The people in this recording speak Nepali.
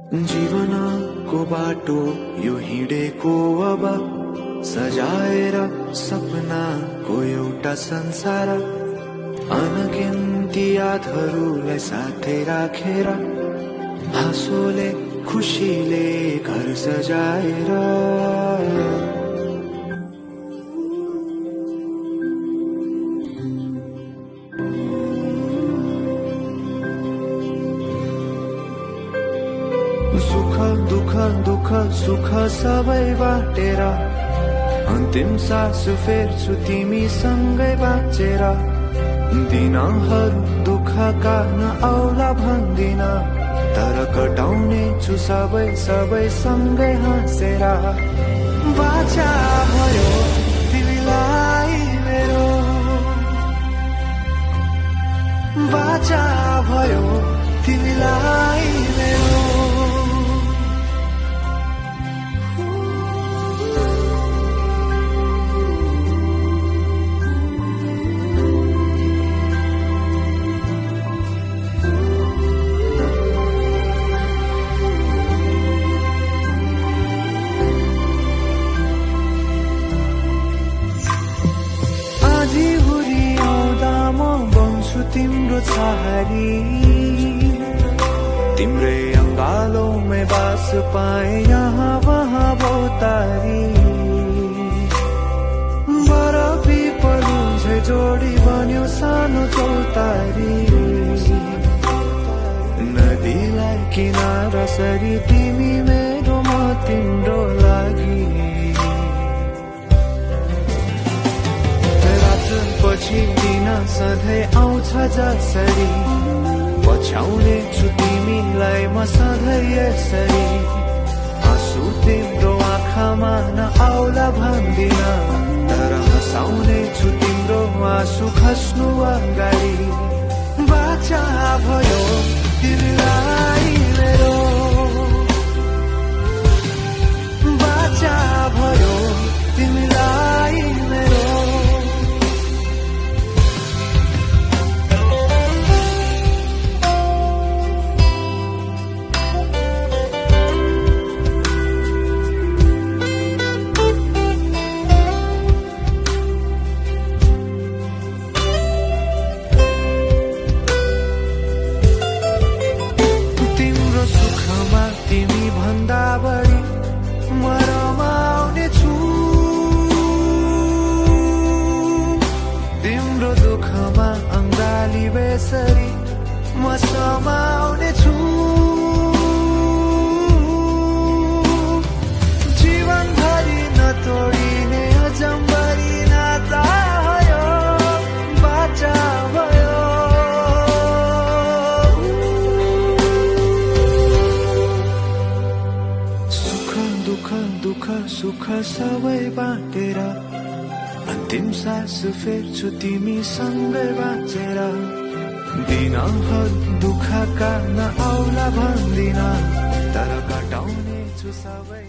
जीवनको बाटो यो हिँडेको अब सजाएर सपनाको एउटा संसार अनगिन्ती यादहरूलाई साथै राखेर हाँसोले खुसीले घर सजाएर सुख दुख दुख सुख सबै बाटेर अन्तिम सास फेर्छु तिमीसँगै बाँचेर दिनहरू दुःखका नआउला भन्दिन तर कटाउने छु सबै सबै सँगै हाँसेर बाचा भयो तिमीलाई मेरो बाचा भयो तिमीलाई मेरो तिम्रो छहारी तिम्रै अंगालों बास पाए यहाँ वहाँ बहुतारी बरफी पलुझे जोडी बन्यो सानो चौतारी नदीलाई किनारा सरी तिमी मेरो म तिम्रो लागि पछि दिन सधैँ आउँछ जसरी पछ्याउने छु तिमीलाई म सधैँ यसरी आँसु तिम्रो आँखामा नआउला भन्दिन तर हँसाउने छु तिम्रो आँसु खस्नु अगाडि बाचा भयो तिमीलाई मेरो बाचा भयो तिमीलाई मेरो तिमी भन्दा बढी म रमाउने छु तिम्रो दुःखमा अंगाली बेसरी म समाउने छु जीवनभरि नतोडिने अजम्बरी नाता भयो बाचा भयो दुःख सुख सबै बाटेर अन्तिम सास फेर्छु तिमीसँगै बाँचेर दिनहरू दुःखका नआउला भन्दिन तर कटाउने छु सबै